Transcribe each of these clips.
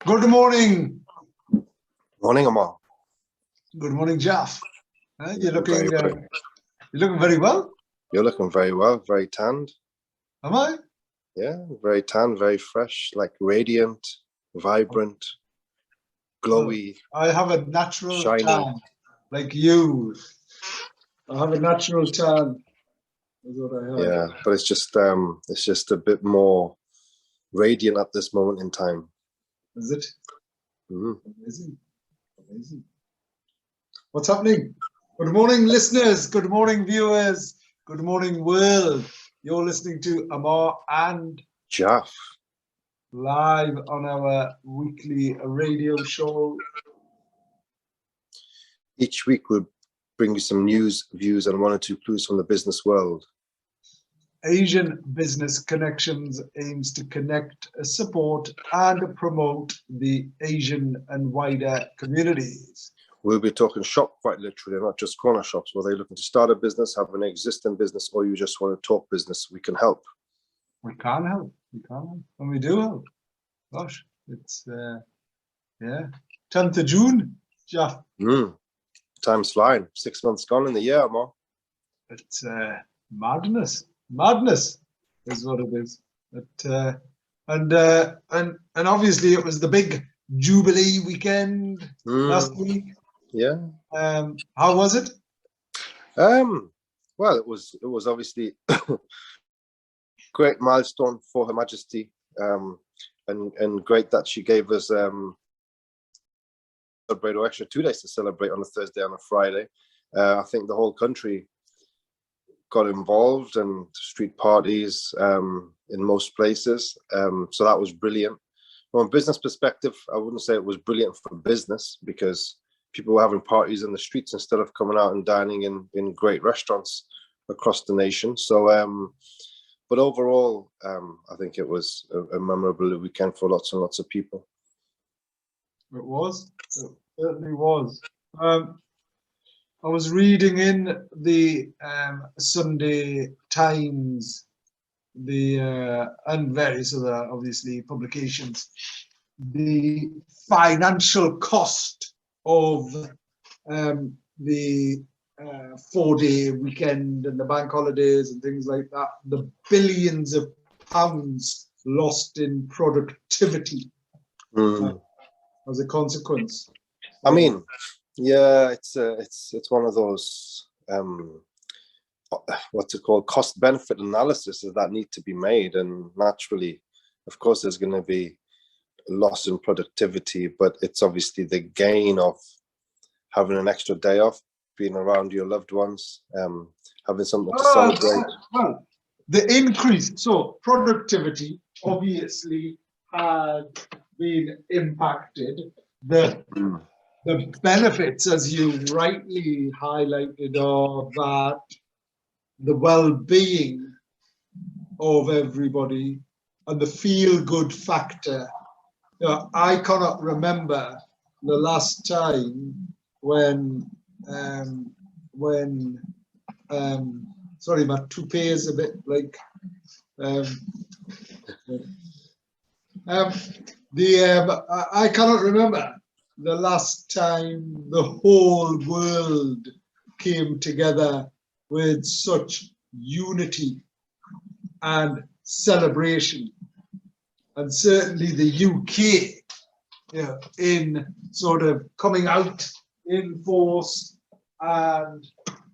Good morning. Morning, Ammar. Good morning, Jalf. You're looking Very very well. You're looking very well, very tanned. Am I? Yeah, very tan, very fresh, like radiant, vibrant, glowy, I have a natural shiny. tan, like you. I have a natural tan. Is what I have. Yeah, but it's just a bit more radiant at this moment in time. Is it? Mm-hmm. Amazing. Amazing. What's happening? Good morning, listeners. Good morning, viewers. Good morning, world. You're listening to Ammar and Jalf. live on our weekly radio show. Each week we'll bring you some news, views, and one or two clues from the business world. Asian Business Connections aims to connect, support, and promote the Asian and wider communities. We'll be talking shop quite literally, not just corner shops. Whether you're looking to start a business, have an existing business, or you just want to talk business, we can help. We can help. We can help. And we do help. Gosh, it's, 10th of June, Jeff. Time's flying. 6 months gone in the year, Ammar. It's madness. Madness is what it is. And obviously it was the big Jubilee weekend last week. Yeah. How was it? Well, it was obviously great milestone for Her Majesty, and great that she gave us celebrate, or extra 2 days to celebrate on a Thursday and a Friday. I think the whole country got involved, and street parties in most places. So that was brilliant. From a business perspective, I wouldn't say it was brilliant for business, because people were having parties in the streets instead of coming out and dining in great restaurants across the nation. So, but overall, I think it was a memorable weekend for lots and lots of people. It was. It certainly was. I was reading in the Sunday Times, and various other, obviously, publications, the financial cost of the 4-day weekend and the bank holidays and things like that, the billions of pounds lost in productivity as a consequence. I mean, yeah, it's one of those what's it called, cost benefit analysis that need to be made, and naturally, of course, there's going to be loss in productivity, but it's obviously the gain of having an extra day off, being around your loved ones, having something to celebrate. Well, the increase, so productivity obviously had been impacted. The benefits, as you rightly highlighted, are that the well-being of everybody and the feel-good factor. I cannot remember the last time when sorry, my toupee is a bit like I cannot remember the last time the whole world came together with such unity and celebration, and certainly the UK, in sort of coming out in force and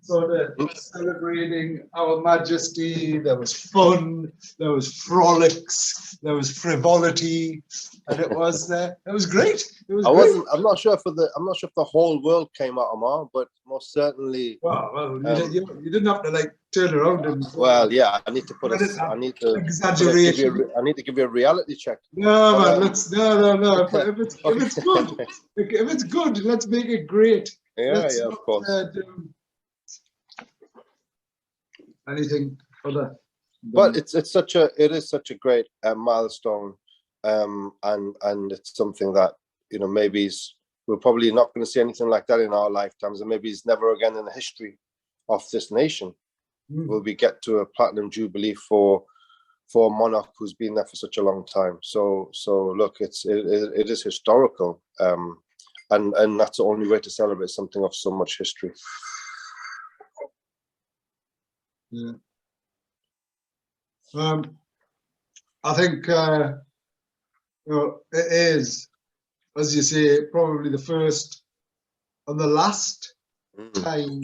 sort of celebrating Our Majesty. There was fun, there was frolics, there was frivolity, and it was great. It was great. I'm not sure if the whole world came out, Ammar, but most certainly. Well, you didn't have to like turn around and. Well, yeah, I need to exaggeration. I need to give you a reality check. No, man, no. If it's good, if it's good, let's make it great. Yeah, of course. Anything other? But it is such a great milestone, and it's something that maybe we're probably not going to see anything like that in our lifetimes, and maybe it's never again in the history of this nation will we get to a platinum jubilee for for a monarch who's been there for such a long time. So look, it is historical, and that's the only way to celebrate something of so much history. Yeah. I think it is, as you say, probably the first and the last time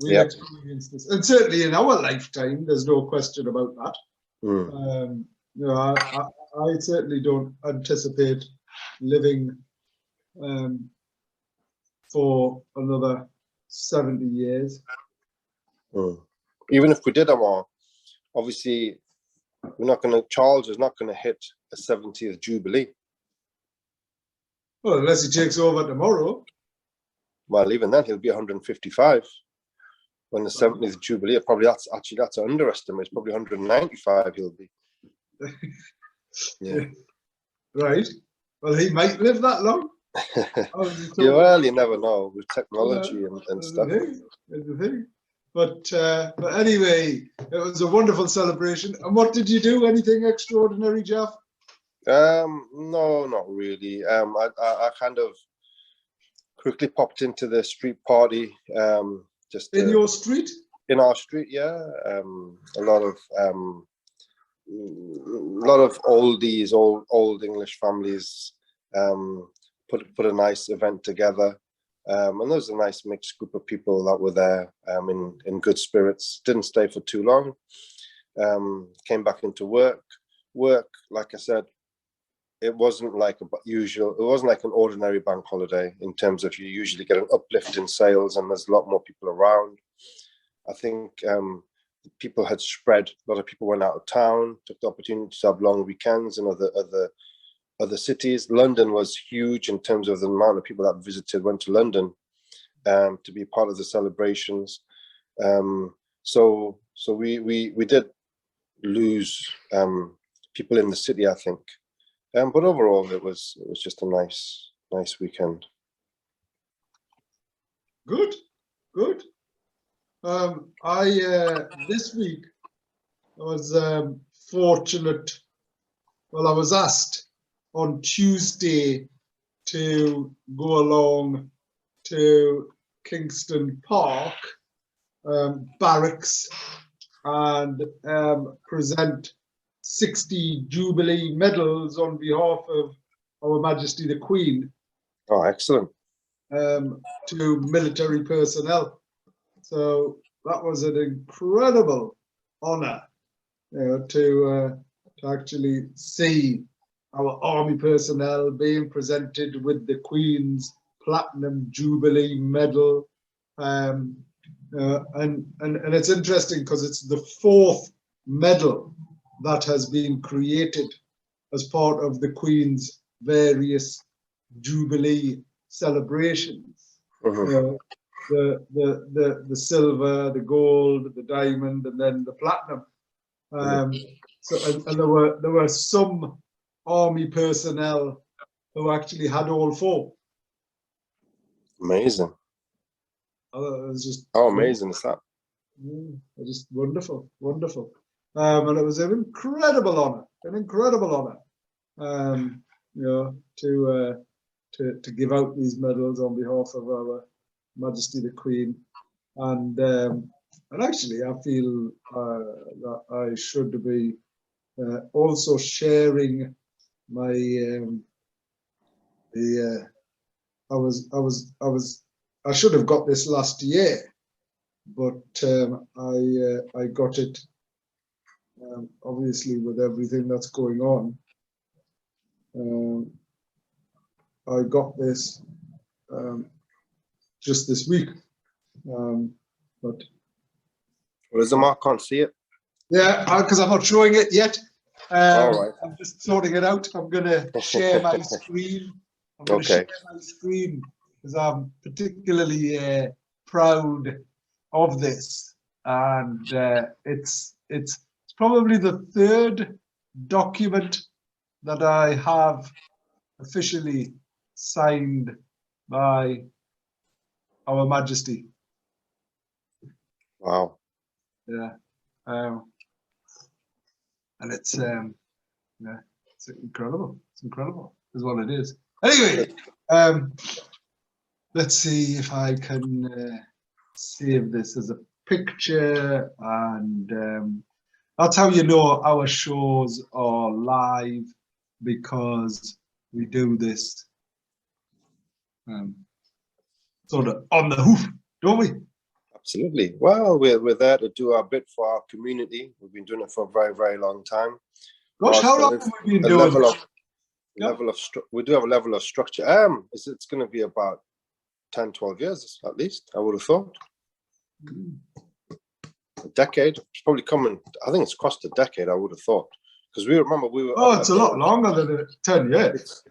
we'll experience this, and certainly in our lifetime, there's no question about that. I certainly don't anticipate living for another 70 years. Even if we did, Ammar, obviously, Charles is not going to hit a 70th Jubilee. Well, unless he takes over tomorrow. Well, even then, he'll be 155. When the 70th Jubilee, probably that's an underestimate. It's probably 195 he'll be. Yeah. Right. Well, he might live that long. Well, you never know with technology and stuff. The thing. But anyway, it was a wonderful celebration. And what did you do? Anything extraordinary, Jeff? No, not really. I kind of quickly popped into the street party. Just in your street? In our street, yeah. A lot of oldies, old English families put a nice event together. And there was a nice mixed group of people that were there in good spirits. Didn't stay for too long. Came back into work. Like I said, it wasn't like usual. It wasn't like an ordinary bank holiday in terms of you usually get an uplift in sales and there's a lot more people around. I think people had spread. A lot of people went out of town, took the opportunity to have long weekends in other cities. London was huge in terms of the amount of people that visited, went to London to be part of the celebrations. So we did lose people in the city, I think. But overall, it was just a nice weekend. Good. This week I was fortunate. Well, I was asked on Tuesday to go along to Kingston Park Barracks and present 60 Jubilee medals on behalf of Our Majesty the Queen. Oh, excellent. To military personnel. So that was an incredible honor, to actually see our army personnel being presented with the Queen's Platinum Jubilee Medal. And it's interesting because it's the fourth medal that has been created as part of the Queen's various Jubilee celebrations. The silver, the gold, the diamond, and then the platinum. So there were some army personnel who actually had all four. Amazing. It was just amazing is that? Just wonderful. And it was an incredible honor, to give out these medals on behalf of Our Majesty the Queen, and actually I feel that I should be also sharing my I should have got this last year, but I got it obviously with everything that's going on. I got this just this week, but where's the mark? Can't see it. Yeah, because I'm not showing it yet. All right. I'm just sorting it out. I'm going to share my screen. Share my screen because I'm particularly proud of this, and it's probably the third document that I have officially signed by Our Majesty. Wow. Yeah. and it's yeah, it's incredible. It's incredible, is what it is. Anyway, let's see if I can save this as a picture, and that's how you know our shows are live, because we do this sort of on the hoof, don't we? Absolutely. Well, we're there to do our bit for our community. We've been doing it for a very, very long time. Gosh, how long have we been doing this? We do have a level of structure. It's going to be about 10, 12 years at least, I would have thought. A decade. It's probably coming. I think it's crossed a decade, I would have thought. Because we were. Oh, it's a lot longer than 10 years.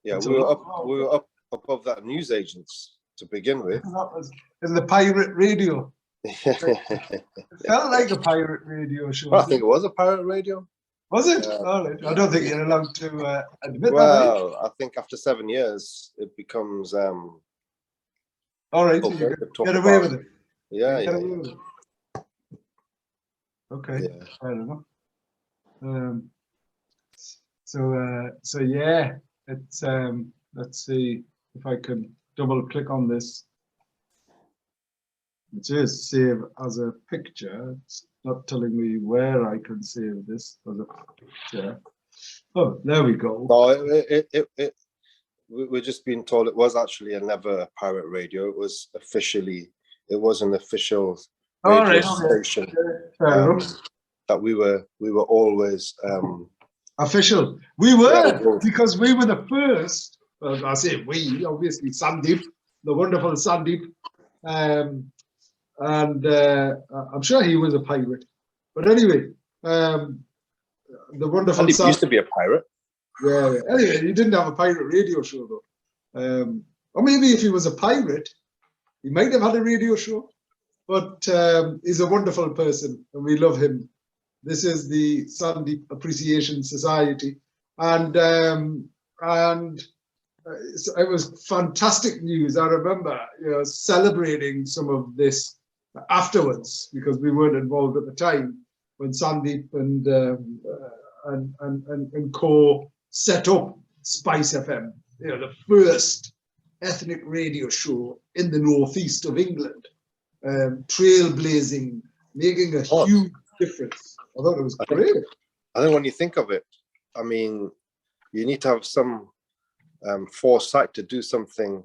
Yeah, we were up above that news agents to begin with. That was in the pirate radio. It felt like a pirate radio show. Well, I think it was a pirate radio. Was it? I don't think you're allowed to admit that. Well, I think after 7 years, it becomes. All right, okay, you get away with it. Yeah, Get yeah. away with it. Okay, Yeah. I don't know. So yeah, it's let's see if I can double click on this. It is save as a picture. It's not telling me where I can save this as a picture. Oh, there we go. No, we're just being told it was actually never a pirate radio. It was an official radio station. That we were always official. We were, because we were the first. Well, I say we, obviously Sandeep, the wonderful Sandeep, and I'm sure he was a pirate. But anyway, the wonderful Sandeep used to be a pirate. Yeah. Anyway, he didn't have a pirate radio show though. Or maybe if he was a pirate, he might have had a radio show. But he's a wonderful person, and we love him. This is the Sandeep Appreciation Society, and it was fantastic news. I remember, celebrating some of this afterwards, because we weren't involved at the time when Sandeep and co set up Spice FM, the first ethnic radio show in the northeast of England, trailblazing, making a huge difference. I thought it was great. I think when you think of it, I mean, you need to have some foresight to do something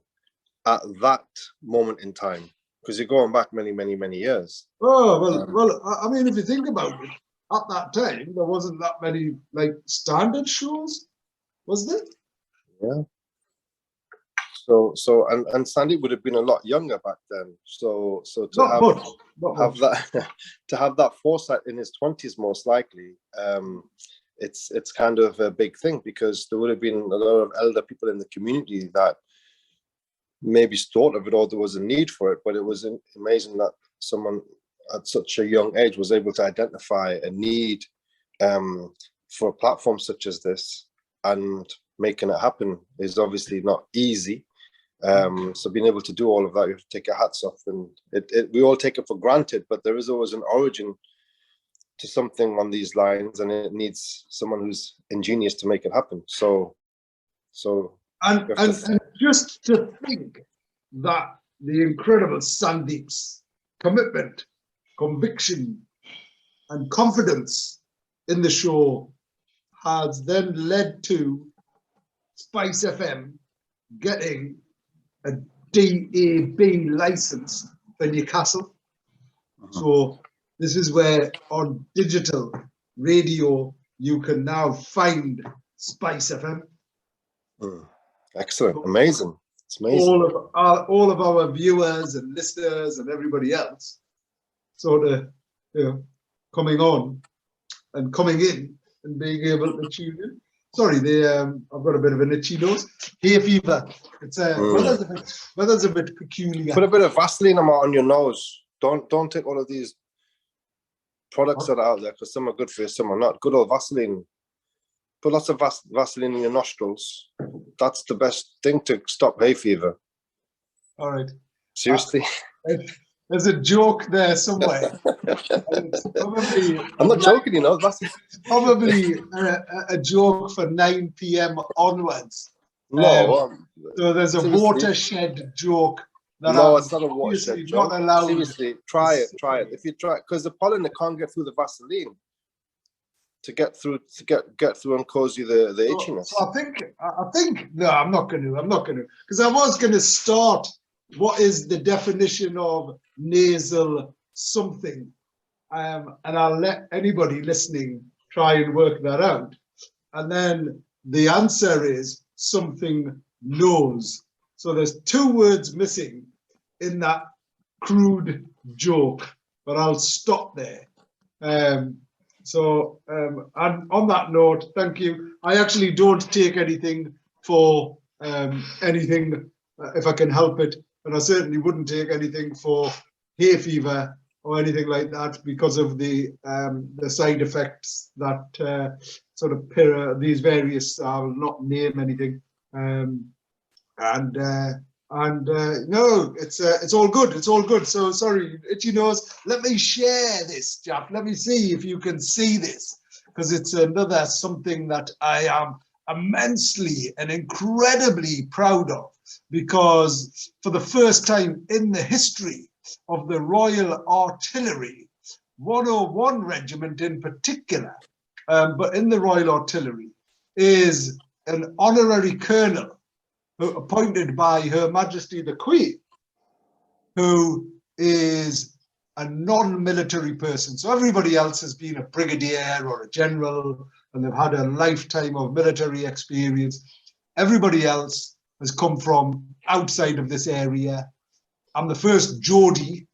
at that moment in time, because you're going back many, many, many years. Oh, well, I mean, if you think about it, at that time, there wasn't that many standard shows, was there? Yeah. So and Sandy would have been a lot younger back then. So to have that foresight in his 20s, most likely, it's kind of a big thing, because there would have been a lot of elder people in the community that maybe thought of it, or there was a need for it. But it was amazing that someone at such a young age was able to identify a need for a platform such as this, and making it happen is obviously not easy. So being able to do all of that, you have to take your hats off, and we all take it for granted, but there is always an origin to something on these lines, and it needs someone who's ingenious to make it happen. And just to think that the incredible Sandeep's commitment, conviction, and confidence in the show has then led to Spice FM getting a DAB license for Newcastle. So this is where on digital radio you can now find Spice FM. Excellent, amazing. It's amazing. All of our viewers and listeners and everybody else sort of coming on and coming in and being able to tune in. Sorry, I've got a bit of an itchy nose. Hay fever. It's weather's a bit peculiar. Put a bit of Vaseline on your nose. Don't take all of these products that are out there, because some are good for you, some are not. Good old Vaseline. Put lots of Vaseline in your nostrils. That's the best thing to stop hay fever. All right. Seriously. there's a joke there somewhere. And it's probably I'm not joking, you know. That's probably a joke for 9 p.m. onwards. no. So there's a Seriously. watershed joke that No, I'm it's not a watershed obviously not joke. allowed. Seriously, try it. If you try, because the pollen, they can't get through the Vaseline to get through and cause you the itchiness. So I think no, I'm not going to, because I was going to start. What is the definition of nasal something? And I'll let anybody listening try and work that out. And then the answer is something knows. So there's 2 words missing in that crude joke, but I'll stop there. And on that note, thank you. I actually don't take anything for anything if I can help it, and I certainly wouldn't take anything for hay fever or anything like that because of the side effects that sort of these various. I'll not name anything, no, it's all good. It's all good. So sorry, itchy nose. Let me share this, Jeff. Let me see if you can see this, because it's another something that I am immensely and incredibly proud of, because for the first time in the history of the Royal Artillery, 101 Regiment in particular, but in the Royal Artillery, is an honorary colonel appointed by Her Majesty the Queen, who is a non-military person. So everybody else has been a brigadier or a general, and they've had a lifetime of military experience. Everybody else has come from outside of this area. I'm the first Geordie.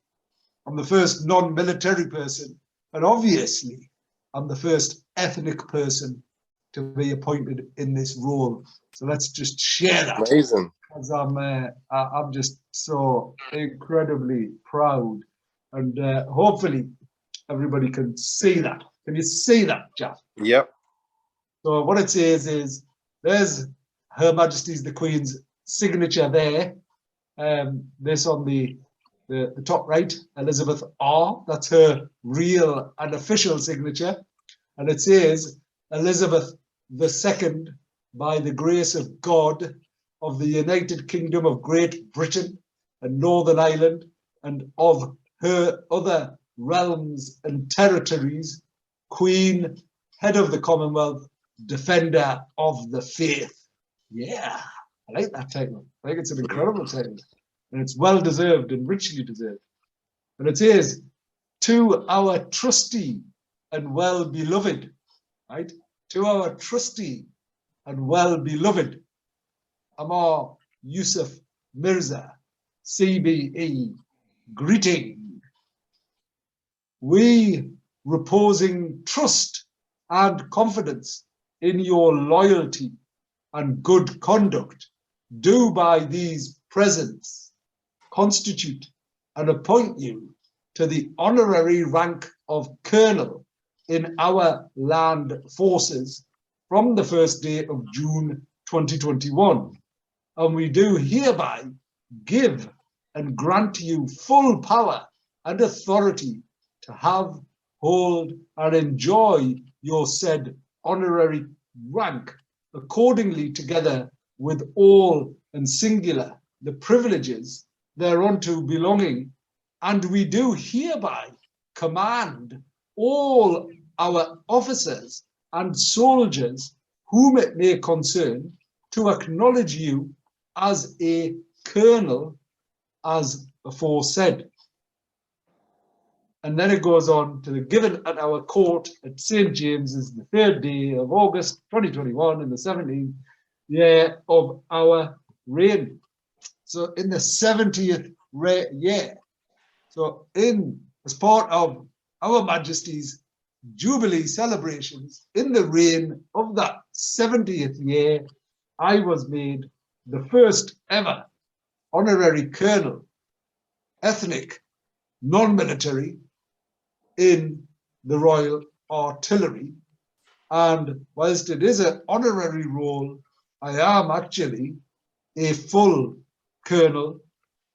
I'm the first non-military person. And obviously, I'm the first ethnic person to be appointed in this role. So let's just share that. Amazing. Because I'm just so incredibly proud, and hopefully everybody can see that. Can you see that, Jeff? Yep. So what it says is, there's Her Majesty's the Queen's signature there. This on the top right, Elizabeth R. That's her real and official signature, and it says Elizabeth II, by the grace of God, of the United Kingdom of Great Britain and Northern Ireland, and of her other realms and territories, Queen, Head of the Commonwealth, Defender of the Faith. Yeah, I like that title. I think it's an incredible title, and it's well deserved and richly deserved. And it says, to our trusty and well beloved, right? To our trusty and well beloved Ammar Yusuf Mirza, CBE, greeting. We, reposing trust and confidence in your loyalty and good conduct, do by these presents constitute and appoint you to the honorary rank of colonel in our land forces from the first day of June 2021. And we do hereby give and grant you full power and authority to have, hold, and enjoy your said honorary rank, accordingly together with all and singular the privileges thereunto belonging. And we do hereby command all our officers and soldiers whom it may concern to acknowledge you as a colonel as aforesaid. And then it goes on to the given at our court at St. James's the 3rd day of August 2021 in the 17th year of our reign. So in the 70th year. So as part of Our Majesty's Jubilee celebrations in the reign of that 70th year, I was made the first ever honorary colonel, ethnic, non-military, in the Royal Artillery. And whilst it is an honorary role, I am actually a full colonel,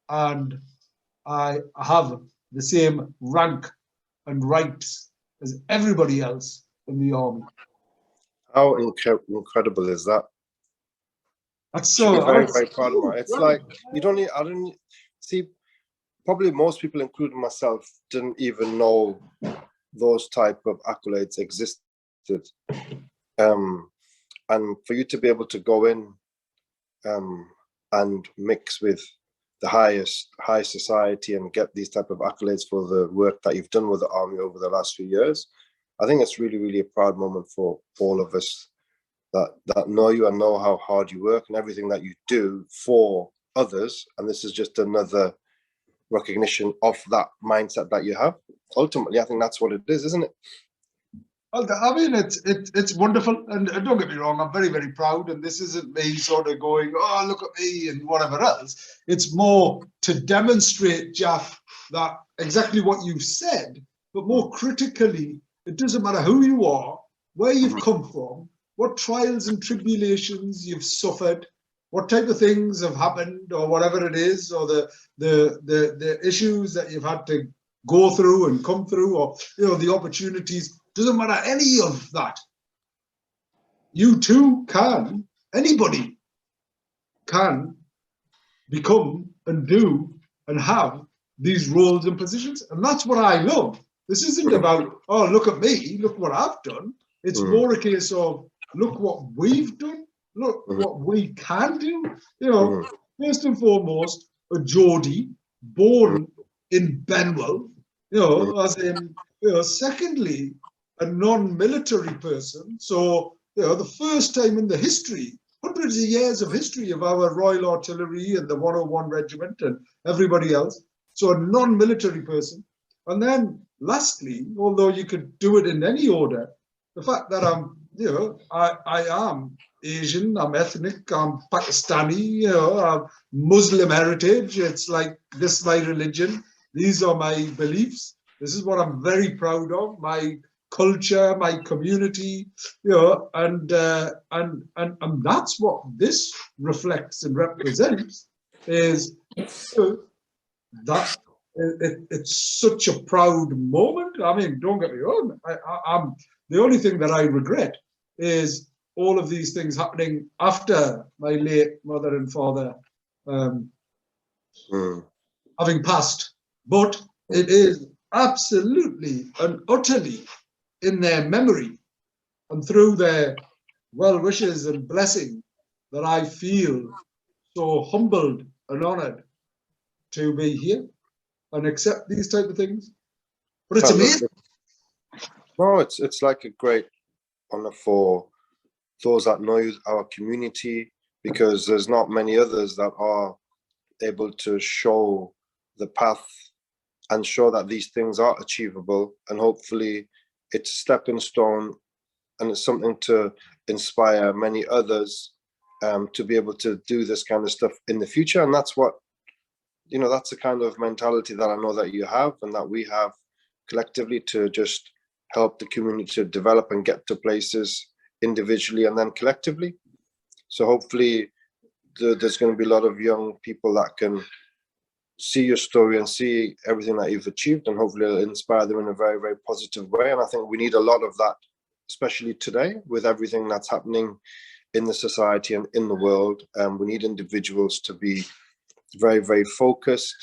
and I have the same rank and rights as everybody else in the army. How incredible is that? That's Should be so. very, very proud of my. It's like you don't need. I don't see. Probably most people, including myself, didn't even know those type of accolades existed. And for you to be able to go in and mix with the high society and get these type of accolades for the work that you've done with the army over the last few years, I think it's really, really a proud moment for all of us that know you and know how hard you work and everything that you do for others. And this is just another recognition of that mindset that you have. Ultimately, I think that's what it is, isn't it? Well, I mean, it's wonderful, and don't get me wrong, I'm very, very proud, and this isn't me sort of going, oh, look at me and whatever else. It's more to demonstrate, Jalf, that exactly what you've said, but more critically, it doesn't matter who you are, where you've come from, what trials and tribulations you've suffered, what type of things have happened, or whatever it is, or the issues that you've had to go through and come through, or the opportunities. Doesn't matter any of that. You too can, anybody can become and do and have these roles and positions. And that's what I love. This isn't about, oh, look at me, look what I've done. It's more a case of, look what we've done, look what we can do. First and foremost, a Geordie born in Benwell, as in, secondly, a non-military person. So, the first time in the history, hundreds of years of history of our Royal Artillery and the 101 Regiment and everybody else. So a non-military person. And then lastly, although you could do it in any order, the fact that I'm, I am Asian, I'm ethnic, I'm Pakistani, I'm Muslim heritage. It's like, this is my religion. These are my beliefs. This is what I'm very proud of. My culture, my community, and that's what this reflects and represents. Is that it's such a proud moment. I mean, don't get me wrong. I'm the only thing that I regret is all of these things happening after my late mother and father having passed. But it is absolutely and utterly in their memory and through their well wishes and blessing that I feel so humbled and honored to be here and accept these type of things. But it's amazing. No, it's like a great honor for those that know our community, because there's not many others that are able to show the path and show that these things are achievable. And hopefully it's a stepping stone and it's something to inspire many others to be able to do this kind of stuff in the future. And that's what, that's the kind of mentality that I know that you have and that we have collectively, to just help the community to develop and get to places individually and then collectively. So hopefully there's going to be a lot of young people that can see your story and see everything that you've achieved, and hopefully it'll inspire them in a very, very positive way. And I think we need a lot of that, especially today with everything that's happening in the society and in the world. We need individuals to be very, very focused,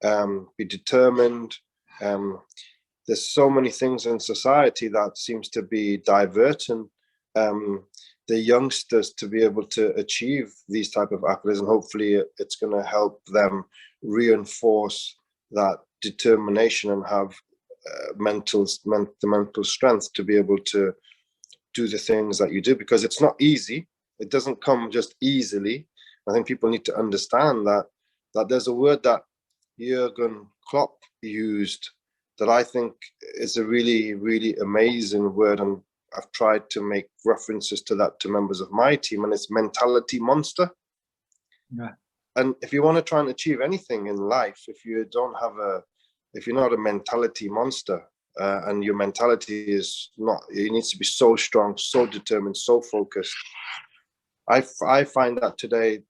be determined. There's so many things in society that seems to be diverting the youngsters to be able to achieve these type of accolades, and hopefully it's going to help them reinforce that determination and have the mental strength to be able to do the things that you do, because it's not easy. It doesn't come just easily. I think people need to understand that there's a word that Jurgen Klopp used that I think is a really, really amazing word, and I've tried to make references to that to members of my team, and it's mentality monster. Yeah. And if you want to try and achieve anything in life, if you're not a mentality monster, and your mentality is not, it needs to be so strong, so determined, so focused. I find that today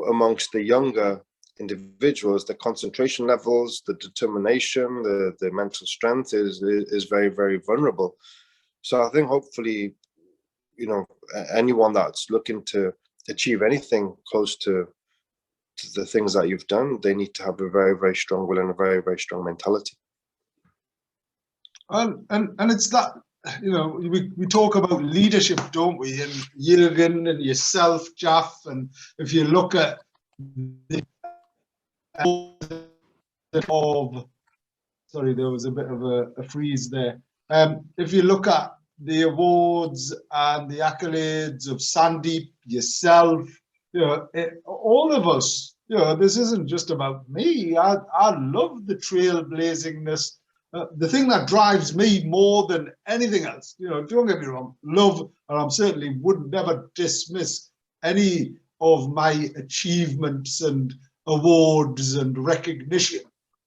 amongst the younger individuals, the concentration levels, the determination, the mental strength is very, very vulnerable. So I think hopefully, you know, anyone that's looking to achieve anything close to the things that you've done, they need to have a very, very strong will and a very, very strong mentality. And it's that, you know, we talk about leadership, don't we? And Jürgen and yourself, Jalf, and if you look at sorry, there was a bit of a freeze there. If you look at the awards and the accolades of Sandeep, yourself, you know, all of us, you know, this isn't just about me. I love the trailblazingness. The thing that drives me more than anything else, you know, don't get me wrong, love, and I certainly would never dismiss any of my achievements and awards and recognition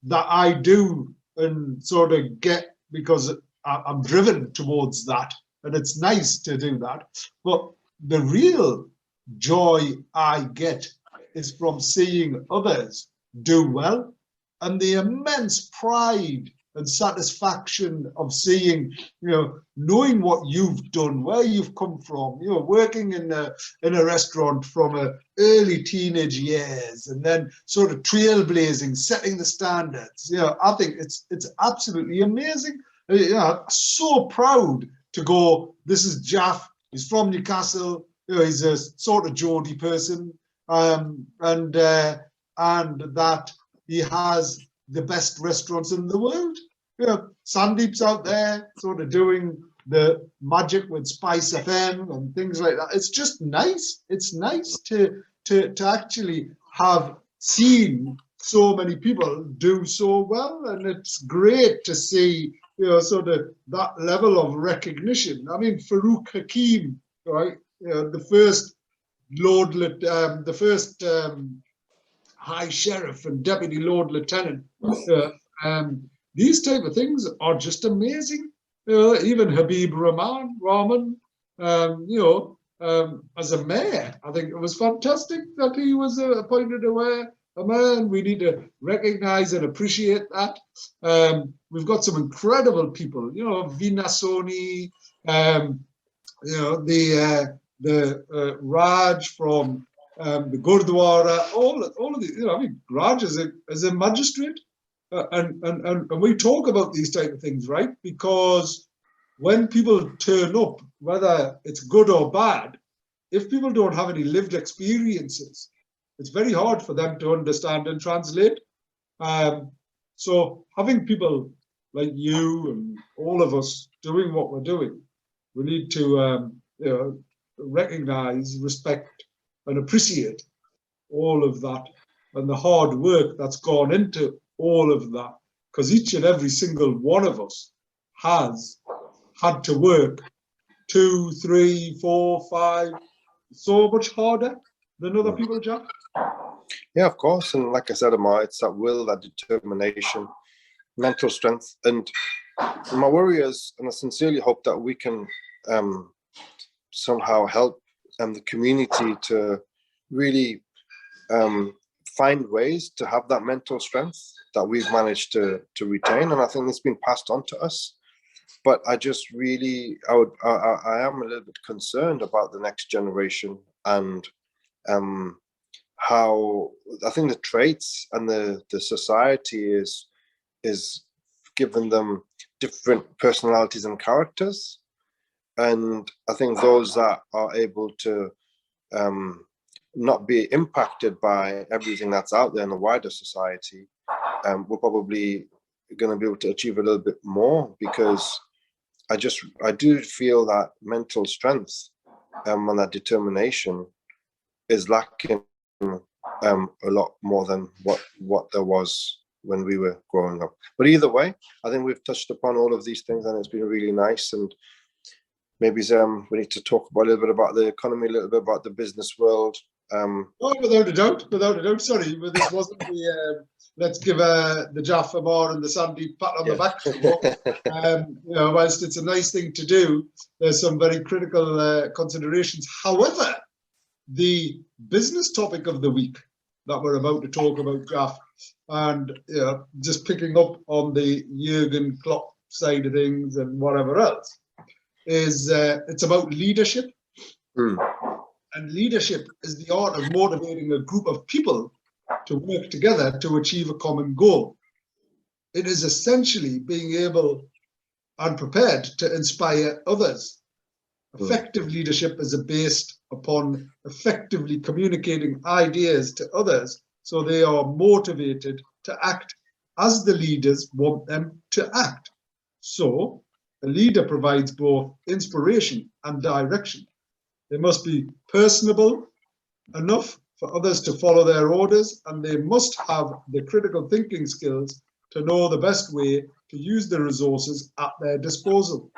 that I do and sort of get, because I'm driven towards that, and it's nice to do that. But the real joy I get is from seeing others do well, and the immense pride and satisfaction of seeing, you know, knowing what you've done, where you've come from, you know, working in a restaurant from early teenage years, and then sort of trailblazing, setting the standards. You know, I think it's absolutely amazing. You know, so proud to go, this is Jalf, he's from Newcastle, you know, he's a sort of Geordie person, and that he has the best restaurants in the world. You know, Sandeep's out there sort of doing the magic with Spice FM and things like that. It's just nice. It's nice to actually have seen so many people do so well, and it's great to see, you know, sort of that level of recognition. I mean, Farouk Hakim, right? You know, the first High Sheriff and Deputy Lord Lieutenant. These type of things are just amazing. You know, even Habib Rahman, you know, as a mayor, I think it was fantastic that he was appointed a mayor, and we need to recognize and appreciate that. We've got some incredible people, you know, Veena Soni, you know, the Raj from the Gurdwara, all of the, you know, I mean, Raj is a magistrate, and we talk about these type of things, right? Because when people turn up, whether it's good or bad, if people don't have any lived experiences, it's very hard for them to understand and translate. So having people like you and all of us doing what we're doing, we need to you know, recognize, respect, and appreciate all of that and the hard work that's gone into all of that, because each and every single one of us has had to work 2, 3, 4, 5 so much harder than other people, Jack. Yeah, of course. And like I said, Ammar, it's that will, that determination, mental strength. And my worry is, and I sincerely hope that we can somehow help the community to really find ways to have that mental strength that we've managed to retain. And I think it's been passed on to us. But I just really, I am a little bit concerned about the next generation and how I think the traits and the society is giving them different personalities and characters. And I think those that are able to not be impacted by everything that's out there in the wider society, we're probably going to be able to achieve a little bit more, because I do feel that mental strength and that determination is lacking a lot more than what there was when we were growing up. But either way, I think we've touched upon all of these things, and it's been really nice. And maybe we need to talk about a little bit about the economy, a little bit about the business world. Oh, without a doubt. Sorry, but this wasn't the let's give the Jalf and Ammar and the Sandeep pat on the back show. You know, whilst it's a nice thing to do, there's some very critical considerations. However, the business topic of the week that we're about to talk about, Gaff. And just picking up on the Jurgen Klopp side of things and whatever else, is it's about leadership. And leadership is the art of motivating a group of people to work together to achieve a common goal. It is essentially being able and prepared to inspire others. Effective leadership is based upon effectively communicating ideas to others so they are motivated to act as the leaders want them to act. So, a leader provides both inspiration and direction. They must be personable enough for others to follow their orders, and they must have the critical thinking skills to know the best way to use the resources at their disposal.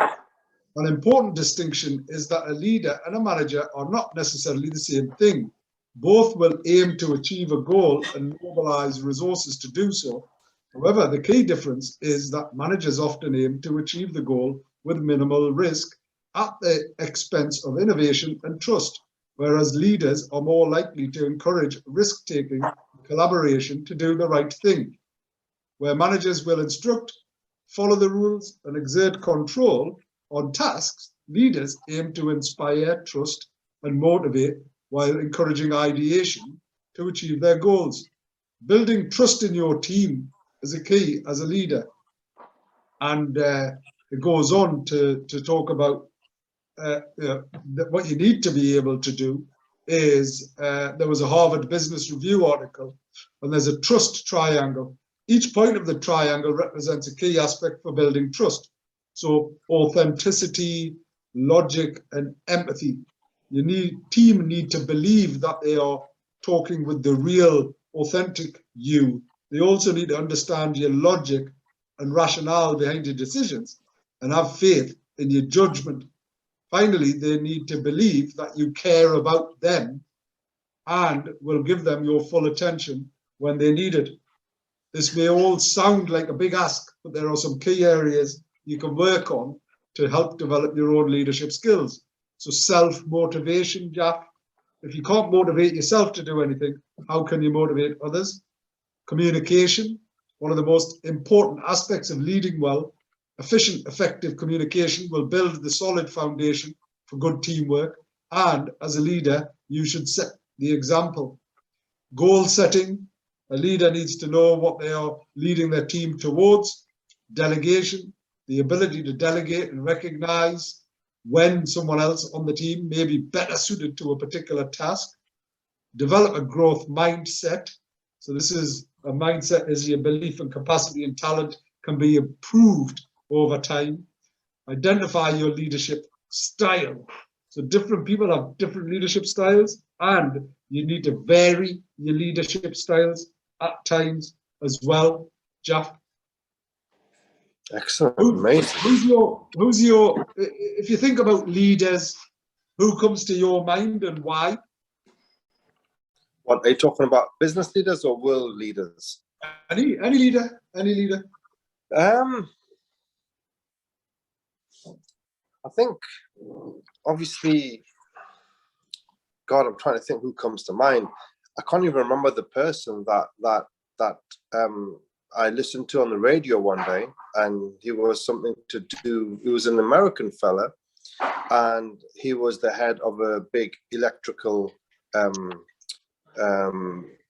An important distinction is that a leader and a manager are not necessarily the same thing. Both will aim to achieve a goal and mobilize resources to do so. However, the key difference is that managers often aim to achieve the goal with minimal risk at the expense of innovation and trust, whereas leaders are more likely to encourage risk-taking and collaboration to do the right thing. Where managers will instruct, follow the rules, and exert control on tasks, leaders aim to inspire, trust, and motivate while encouraging ideation to achieve their goals. Building trust in your team is a key as a leader. And it goes on to talk about what you need to be able to do is, there was a Harvard Business Review article, and there's a trust triangle. Each point of the triangle represents a key aspect for building trust. So authenticity, logic, and empathy. Team need to believe that they are talking with the real, authentic you. They also need to understand your logic and rationale behind your decisions and have faith in your judgment. Finally, they need to believe that you care about them and will give them your full attention when they need it. This may all sound like a big ask, but there are some key areas you can work on to help develop your own leadership skills. So self-motivation, Jack. If you can't motivate yourself to do anything, how can you motivate others? Communication, one of the most important aspects of leading well. Efficient, effective communication will build the solid foundation for good teamwork. And as a leader, you should set the example. Goal setting, a leader needs to know what they are leading their team towards. Delegation, the ability to delegate and recognize when someone else on the team may be better suited to a particular task. Develop a growth mindset. So this is a mindset is your belief and capacity and talent can be improved over time. Identify your leadership style. So different people have different leadership styles, and you need to vary your leadership styles at times as well. Jeff? Excellent, amazing. Who's your, if you think about leaders, who comes to your mind and why? What are you talking about? Business leaders or world leaders? Any leader, any leader. I think, obviously, God, I'm trying to think who comes to mind. I can't even remember the person that I listened to on the radio one day, and he was something to do. He was an American fella, and he was the head of a big electrical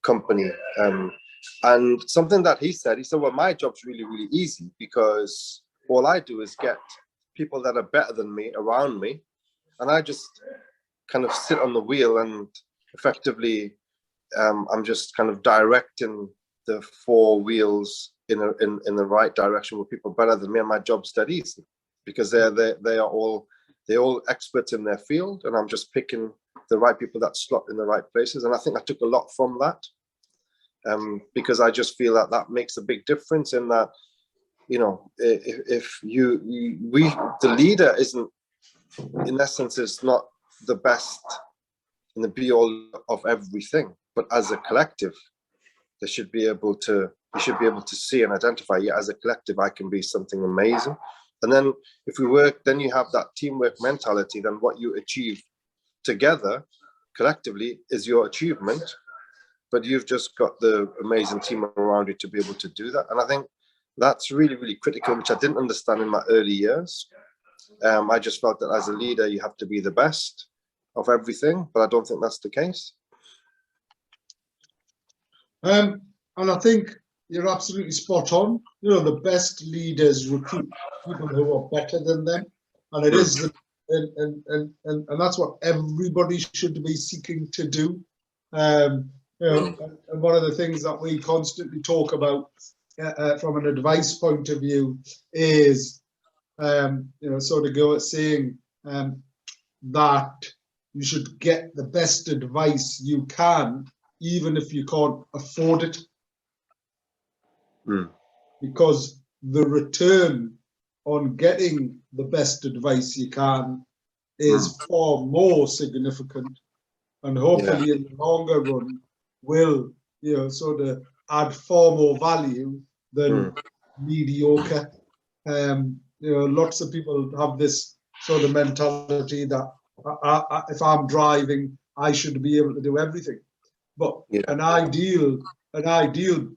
company. And something that he said, well, my job's really, really easy because all I do is get people that are better than me around me, and I just kind of sit on the wheel and effectively I'm just kind of directing the four wheels in the right direction with people better than me, and my job's that easy because they're all experts in their field, and I'm just picking the right people that slot in the right places. And I think I took a lot from that, because I just feel that makes a big difference in that, you know, if the leader isn't, in essence, is not the best in the be all of everything, but as a collective, you should be able to see and identify, yeah, as a collective, I can be something amazing. And then if we work, then you have that teamwork mentality, then what you achieve together collectively is your achievement. but you've just got the amazing team around you to be able to do that. And I think that's really, really critical, which I didn't understand in my early years. I just felt that as a leader, you have to be the best of everything, but I don't think that's the case. And I think you're absolutely spot on. You know, the best leaders recruit people who are better than them, and it is, and that's what everybody should be seeking to do. You know, and one of the things that we constantly talk about from an advice point of view is, you know, sort of go at saying that you should get the best advice you can, even if you can't afford it. Because the return on getting the best advice you can is far more significant, and hopefully in the longer run will, you know, sort of add far more value than mediocre. You know, lots of people have this sort of mentality that if I'm driving, I should be able to do everything. But an ideal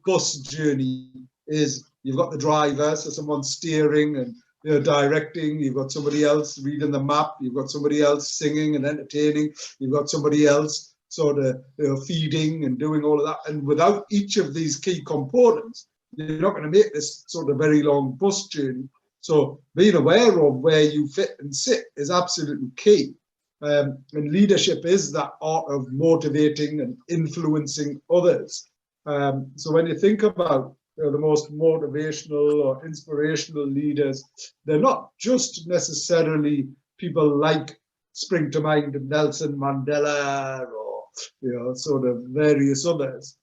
bus journey is you've got the driver, so someone's steering and, you know, directing. You've got somebody else reading the map. You've got somebody else singing and entertaining. You've got somebody else sort of, you know, feeding and doing all of that. And without each of these key components, you're not going to make this sort of very long bus journey. So being aware of where you fit and sit is absolutely key. And leadership is that art of motivating and influencing others. So when you think about, you know, the most motivational or inspirational leaders, they're not just necessarily people like, spring to mind, Nelson Mandela or, you know, sort of various others.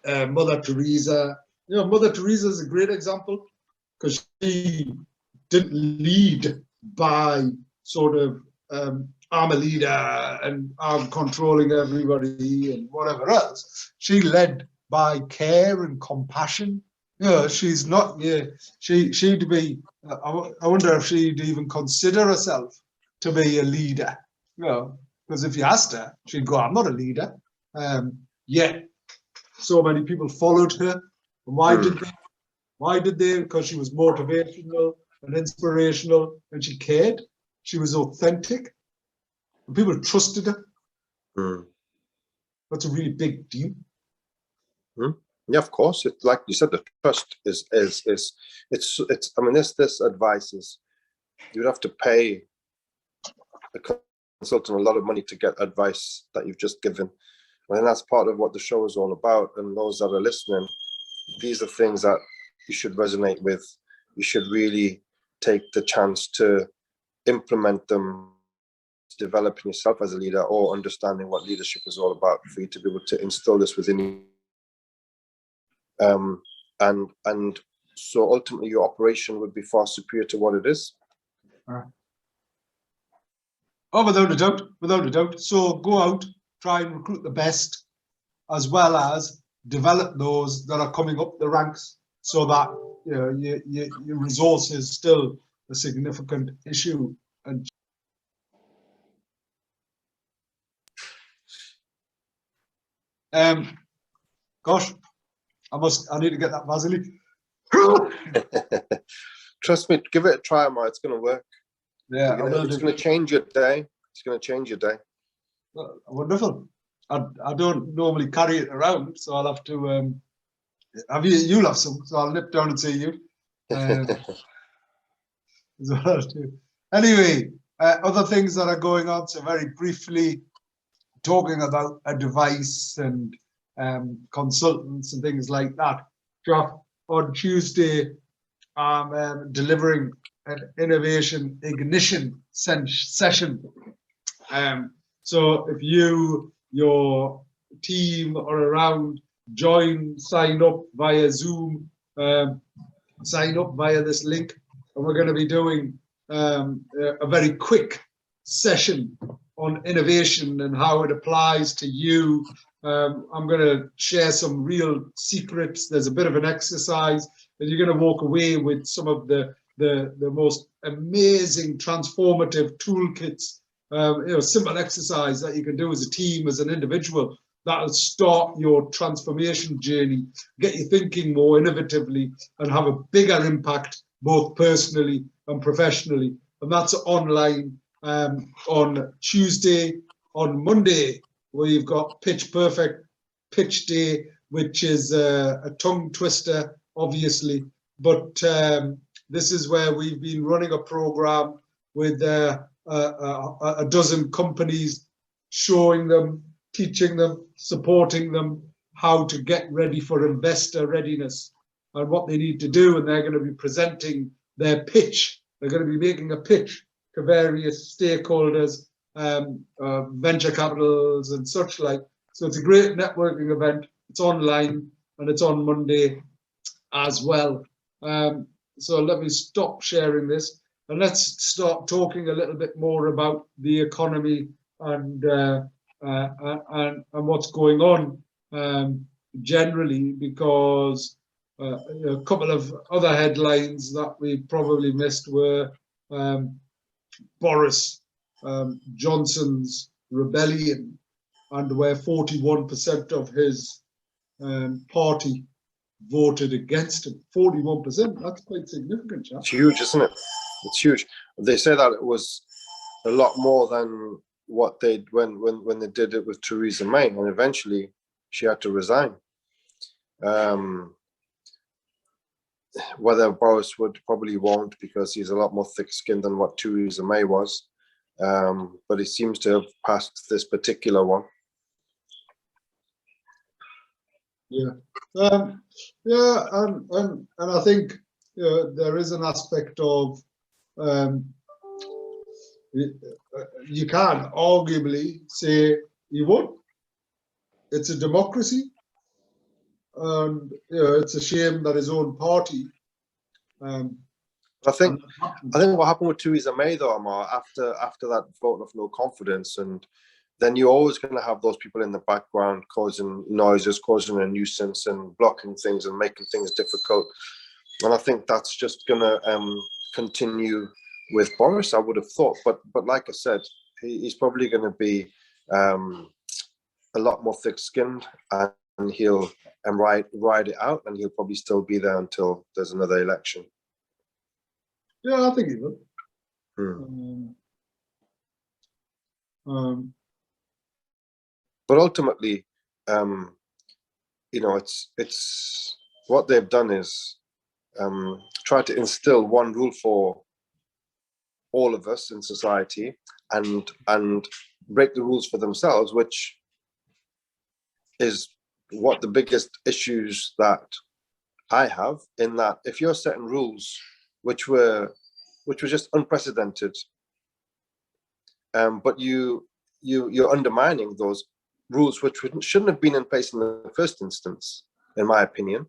Mother Teresa, you know, Mother Teresa is a great example because she didn't lead by sort of I'm a leader and I'm controlling everybody and whatever else. She led by care and compassion. You know, she's not, yeah, she'd be, I wonder if she'd even consider herself to be a leader. You know, because if you asked her, she'd go, I'm not a leader. Yet so many people followed her. And why did they? Why did they? Because she was motivational and inspirational and she cared. She was authentic. And people trusted her. That's a really big deal. Yeah, of course. It, like you said, the trust is it's. I mean, this advice is, you would have to pay a consultant a lot of money to get advice that you've just given. And that's part of what the show is all about. And those that are listening, these are things that you should resonate with. You should really take the chance to implement them, developing yourself as a leader or understanding what leadership is all about, for you to be able to instill this within you. And so ultimately your operation would be far superior to what it is. Oh, without a doubt, without a doubt. So go out, try and recruit the best, as well as develop those that are coming up the ranks, so that, you know, your resource is still a significant issue. And gosh, I need to get that Vaseline. Trust me, give it a try, Ammar. It's going to work. Yeah, it's going to change your day. It's going to change your day. Wonderful. I don't normally carry it around, so I'll have to. You'll have some, so I'll nip down and see you. Anyway, other things that are going on. So very briefly, talking about a device and consultants and things like that. Jeff, on Tuesday, I'm delivering an innovation ignition session. So if you, your team are around, sign up via Zoom, sign up via this link, and we're going to be doing a very quick session on innovation and how it applies to you. I'm going to share some real secrets. There's a bit of an exercise, and you're going to walk away with some of the most amazing transformative toolkits. You know, simple exercise that you can do as a team, as an individual, that'll start your transformation journey, get you thinking more innovatively, and have a bigger impact both personally and professionally. And that's online on Tuesday. On Monday, we've got Pitch Perfect Pitch Day, which is a tongue twister, obviously. But this is where we've been running a program with a dozen companies, showing them, teaching them, supporting them how to get ready for investor readiness and what they need to do. And they're going to be presenting their pitch. They're going to be making a pitch to various stakeholders, venture capitals and such like. So it's a great networking event. It's online and it's on Monday as well. So let me stop sharing this and let's start talking a little bit more about the economy and what's going on generally, because a couple of other headlines that we probably missed were Boris Johnson's rebellion, and where 41% of his party voted against him. 41%, that's quite significant, Jack. It's huge, isn't it? It's huge. They say that it was a lot more than what they when they did it with Theresa May, and eventually she had to resign. Whether Boris would, probably won't, because he's a lot more thick-skinned than what Theresa May was. But he seems to have passed this particular one. Yeah, and I think there is an aspect of you can arguably say he won. It's a democracy, and it's a shame that his own party. I think what happened with Theresa May, though, Ammar, after that vote of no confidence, and then you're always going to have those people in the background causing noises, causing a nuisance, and blocking things and making things difficult. And I think that's just going to continue with Boris, I would have thought. But like I said, he's probably going to be a lot more thick-skinned, and he'll ride it out, and he'll probably still be there until there's another election. Yeah, I think he will. But ultimately, it's what they've done is try to instill one rule for all of us in society, and break the rules for themselves, which is what the biggest issues that I have, in that if you're setting rules which were just unprecedented, but you're undermining those rules which shouldn't have been in place in the first instance, in my opinion.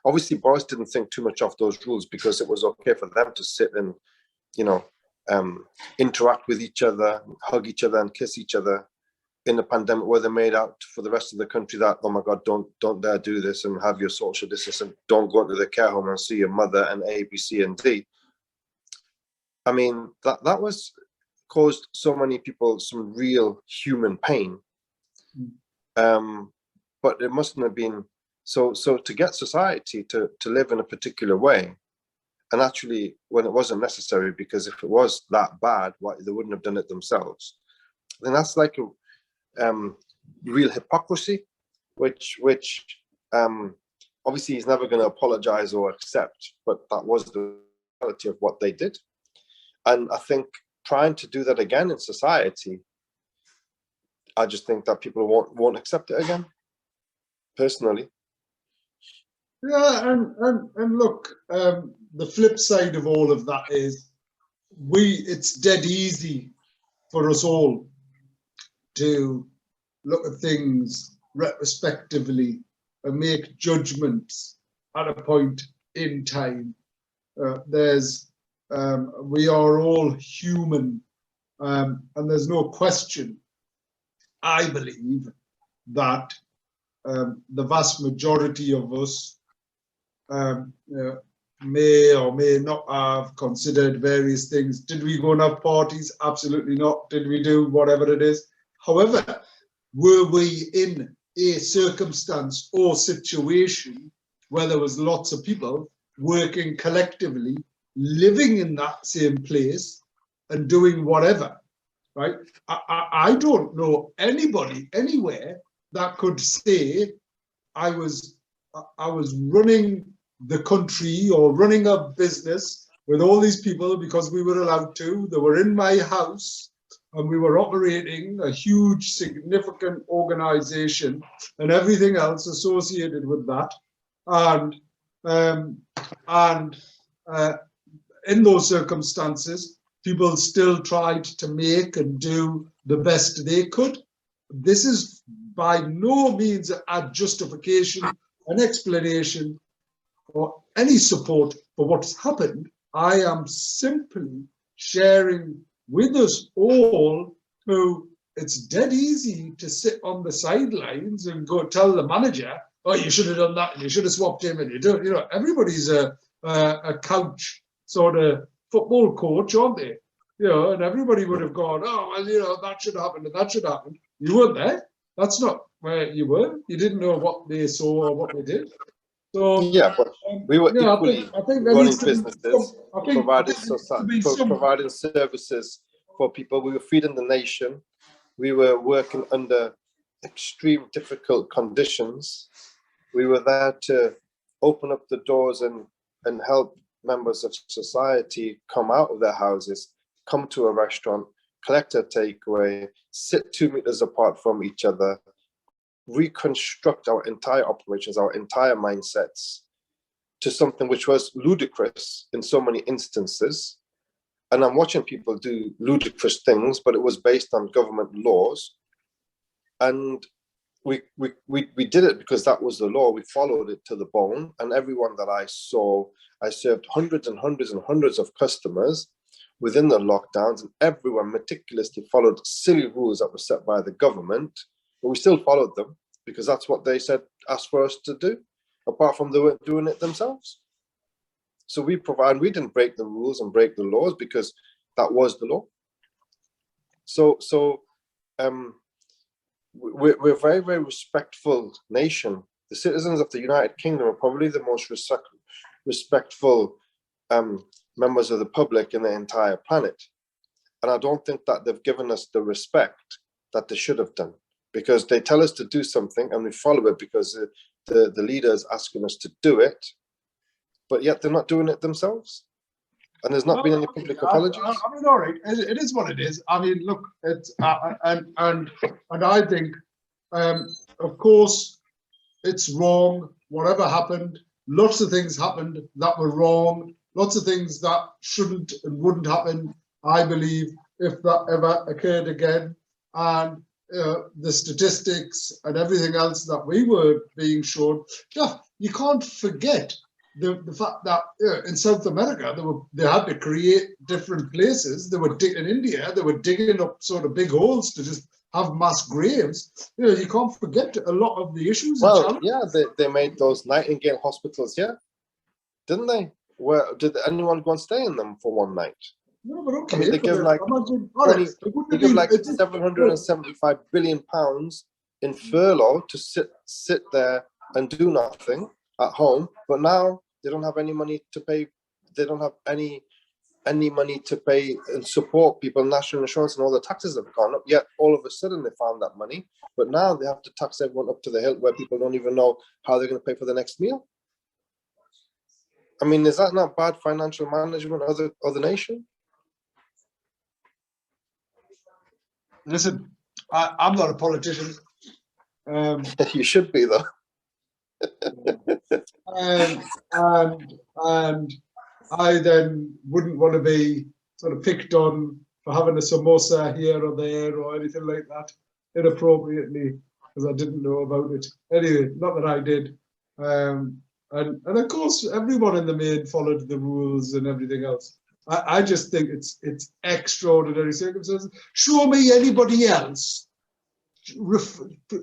Obviously, Boris didn't think too much of those rules because it was okay for them to sit and, interact with each other, hug each other, and kiss each other in the pandemic, where they made out for the rest of the country that, oh my God, don't dare do this, and have your social distance, and don't go into the care home and see your mother, and A, B, C, and D. I mean, that was caused so many people some real human pain. But it mustn't have been so to get society to live in a particular way, and actually when it wasn't necessary, because if it was that bad, why they wouldn't have done it themselves. And that's like a real hypocrisy, which obviously he's never going to apologize or accept, but that was the reality of what they did. And I think trying to do that again in society, I just think that people won't accept it again, personally. Yeah, and look, the flip side of all of that is it's dead easy for us all to look at things retrospectively and make judgments at a point in time. We are all human, and there's no question, I believe, that the vast majority of us may or may not have considered various things. Did we go and have parties? Absolutely not. Did we do whatever it is? However, were we in a circumstance or situation where there was lots of people working collectively, living in that same place and doing whatever, right? I don't know anybody anywhere that could say I was running the country or running a business with all these people because we were allowed to. They were in my house and we were operating a huge, significant organization and everything else associated with that. And in those circumstances, people still tried to make and do the best they could. This is by no means a justification, an explanation, or any support for what's happened. I am simply sharing with us all who it's dead easy to sit on the sidelines and go tell the manager, oh, you should have done that, and you should have swapped him, and you don't, everybody's a couch sort of football coach, aren't they? And everybody would have gone, oh, well, that should happen and that should happen. You weren't there. That's not where you were. You didn't know what they saw or what they did. So yeah, but we were equally I think there running needs to businesses, be providing services for people. We were feeding the nation. We were working under extreme difficult conditions. We were there to open up the doors and help members of society come out of their houses, come to a restaurant, collect a takeaway, sit 2 meters apart from each other, reconstruct our entire operations, our entire mindsets to something which was ludicrous in so many instances. And I'm watching people do ludicrous things, but it was based on government laws. And we did it because that was the law. We followed it to the bone. And everyone that I saw, I served hundreds and hundreds and hundreds of customers within the lockdowns, and everyone meticulously followed silly rules that were set by the government, but we still followed them because that's what they said, asked for us to do, apart from they weren't doing it themselves. So we didn't break the rules and break the laws because that was the law. So we're a very, very respectful nation. The citizens of the United Kingdom are probably the most respectful members of the public in the entire planet. And I don't think that they've given us the respect that they should have done, because they tell us to do something and we follow it because the leader is asking us to do it, but yet they're not doing it themselves. And there's not been any public apologies. I mean, all right, it is what it is. I mean, look, it's and I think, of course, it's wrong. Whatever happened, lots of things happened that were wrong. Lots of things that shouldn't and wouldn't happen, I believe, if that ever occurred again. And the statistics and everything else that we were being shown, yeah, you can't forget the fact that in South America they had to create different places. They were in India, they were digging up sort of big holes to just have mass graves. You can't forget a lot of the issues. Well, yeah, they made those Nightingale hospitals, yeah, didn't they? Where did anyone go and stay in them for one night? No, but okay. I mean, they give like £775 billion in furlough to sit there and do nothing at home. But now they don't have any money to pay. They don't have any money to pay and support people. National insurance and all the taxes have gone up. Yet all of a sudden they found that money. But now they have to tax everyone up to the hilt, where people don't even know how they're going to pay for the next meal. I mean, is that not bad financial management of the nation? Listen, I'm not a politician. You should be, though. And I then wouldn't want to be sort of picked on for having a samosa here or there or anything like that inappropriately because I didn't know about it. Anyway, not that I did. And of course, everyone in the main followed the rules and everything else. I just think it's extraordinary circumstances. Show me anybody else,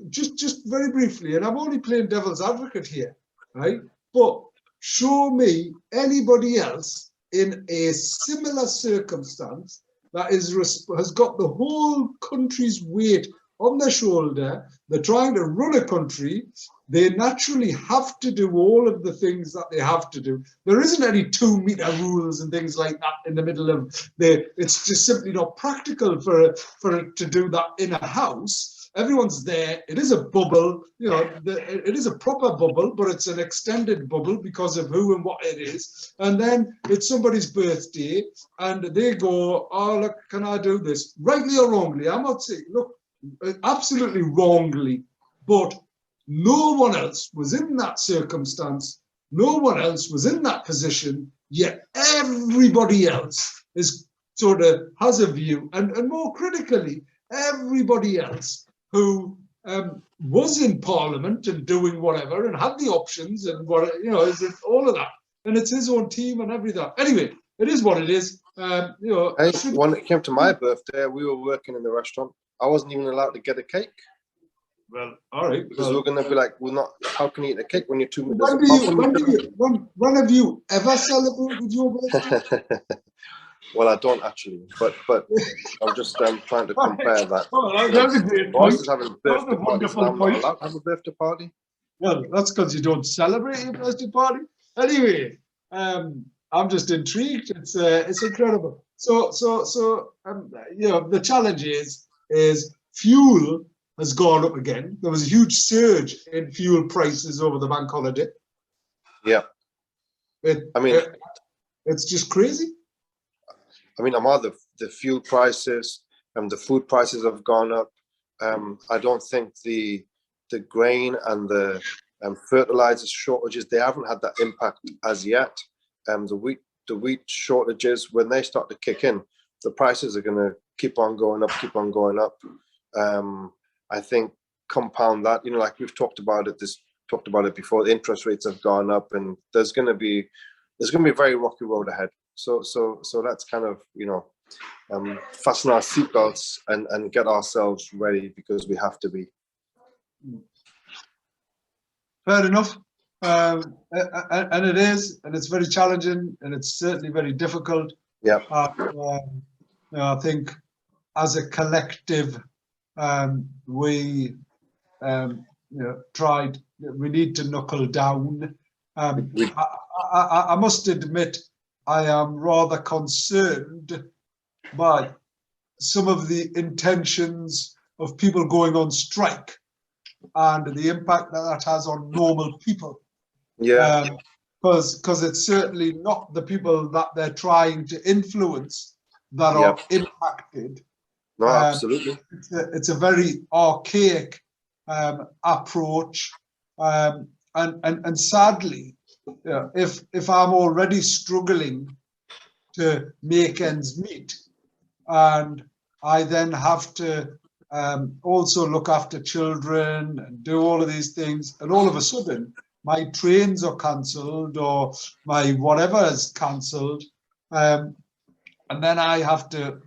just very briefly, and I'm only playing devil's advocate here, right? But show me anybody else in a similar circumstance that has got the whole country's weight on their shoulder. They're trying to run a country. They naturally have to do all of the things that they have to do. There isn't any 2-meter rules and things like that in the middle of it's just simply not practical for it to do that in a house. Everyone's there. It is a bubble, it is a proper bubble, but it's an extended bubble because of who and what it is. And then it's somebody's birthday and they go, oh, look, can I do this? Rightly or wrongly, I'm not saying, look, absolutely wrongly, but no one else was in that circumstance. No one else was in that position, yet everybody else is sort of has a view. And more critically, everybody else who was in Parliament and doing whatever and had the options and is all of that. And it's his own team and everything. Anyway, it is what it is. Hey, when it came to my birthday, we were working in the restaurant. I wasn't even allowed to get a cake. Well, all right. Because we're going to be like, we're not. How can you eat a cake when you're 2 meters? When have you ever celebrated your birthday? Well, I don't actually, but I'm just trying to compare that. Oh, that's a great Boss point. is having a birthday party, so I'm not allowed to have a birthday party. Well, that's because you don't celebrate your birthday party. Anyway, I'm just intrigued. It's incredible. So the challenge is fuel has gone up again. There was a huge surge in fuel prices over the bank holiday. Yeah. It's just crazy. I mean, Ammar, the fuel prices and the food prices have gone up. I don't think the grain and the fertilizer shortages, they haven't had that impact as yet. The wheat shortages, when they start to kick in, the prices are going to keep on going up. I think compound that, like we've talked about it before. The interest rates have gone up, and there's going to be a very rocky road ahead. So let's kind of fasten our seatbelts and get ourselves ready, because we have to be. Fair enough. And it is, and it's very challenging, and it's certainly very difficult. Yeah. I think as a collective, we we need to knuckle down. I must admit, I am rather concerned by some of the intentions of people going on strike and the impact that has on normal people. Yeah. Because it's certainly not the people that they're trying to influence that are impacted. No, absolutely. It's a very archaic approach, and sadly, if I'm already struggling to make ends meet, and I then have to also look after children and do all of these things, and all of a sudden my trains are cancelled or my whatever is cancelled, and then I have to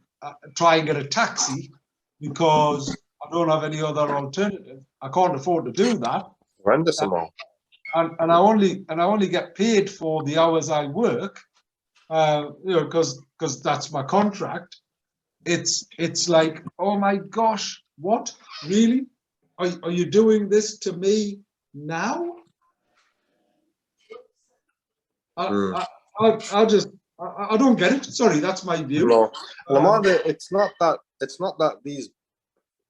try and get a taxi because I don't have any other alternative. I can't afford to do that. Horrendous amount. And I only get paid for the hours I work, because that's my contract. It's like, oh my gosh, what, really? Are you doing this to me now? I don't get it. Sorry, that's my view. No, it's not that these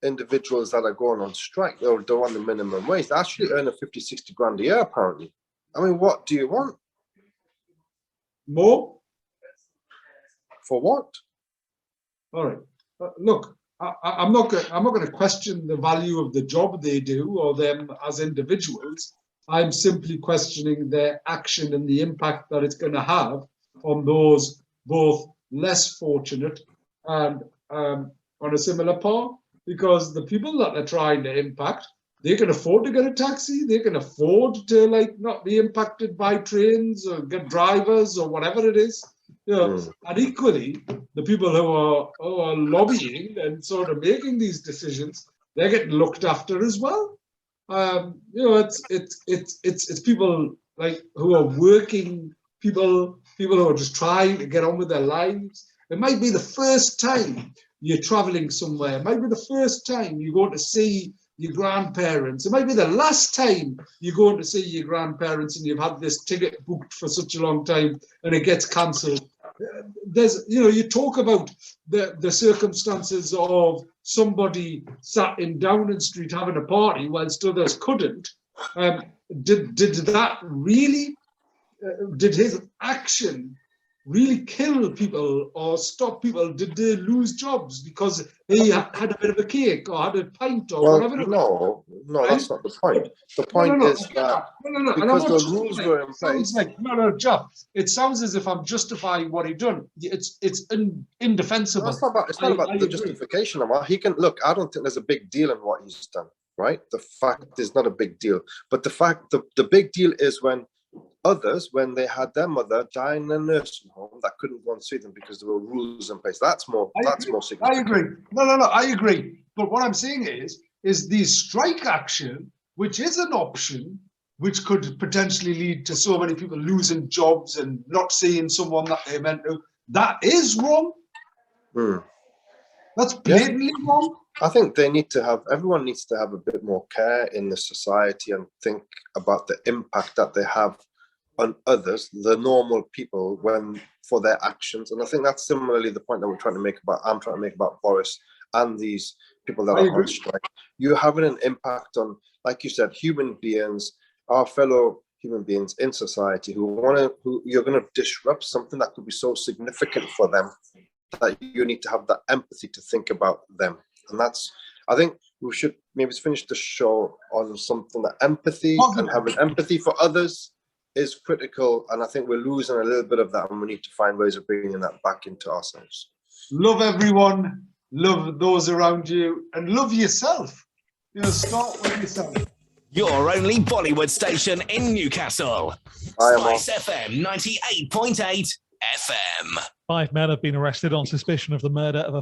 individuals that are going on strike, they're on the minimum wage. They actually earn 50-60 grand a year, apparently. I mean, what do you want? More? For what? All right. Look, I'm not going to question the value of the job they do or them as individuals. I'm simply questioning their action and the impact that it's going to have on those both less fortunate and on a similar par, because the people that they're trying to impact, they can afford to get a taxi, they can afford to not be impacted by trains or get drivers or whatever it is. And equally, the people who are lobbying and sort of making these decisions, they're getting looked after as well. It's people who are working people who are just trying to get on with their lives. It might be the first time you're traveling somewhere. It might be the first time you're going to see your grandparents. It might be the last time you're going to see your grandparents and you've had this ticket booked for such a long time and it gets cancelled. There's, you talk about the circumstances of somebody sat in Downing Street having a party whilst others couldn't. Did that really, did his action really kill people or stop people? Did they lose jobs because he had a bit of a cake or had a pint or whatever? No, right? That's not the point. The point is that because the rules were in place. Jeff, it sounds as if I'm justifying what he done. It's indefensible. No, it's not about the justification, Ammar. He can look. I don't think there's a big deal in what he's done. Right? The fact is not a big deal, but the big deal is when others, when they had their mother die in a nursing home, that couldn't go and see them because there were rules in place. That's more significant. I agree. No, I agree. But what I'm saying is the strike action, which is an option, which could potentially lead to so many people losing jobs and not seeing someone that they meant to, that is wrong. That's blatantly wrong. I think everyone needs to have a bit more care in the society and think about the impact that they have on others, the normal people, for their actions. And I think that's similarly the point that I'm trying to make about Boris and these people that are on strike. You're having an impact on, like you said, human beings, our fellow human beings in society who you're going to disrupt something that could be so significant for them that you need to have that empathy to think about them. And I think we should maybe finish the show on something that empathy and having empathy for others is critical. And I think we're losing a little bit of that and we need to find ways of bringing that back into ourselves. Love everyone, love those around you, and love yourself. Start with yourself. Your only Bollywood station in Newcastle. Spice FM 98.8 FM. 5 men have been arrested on suspicion of the murder of a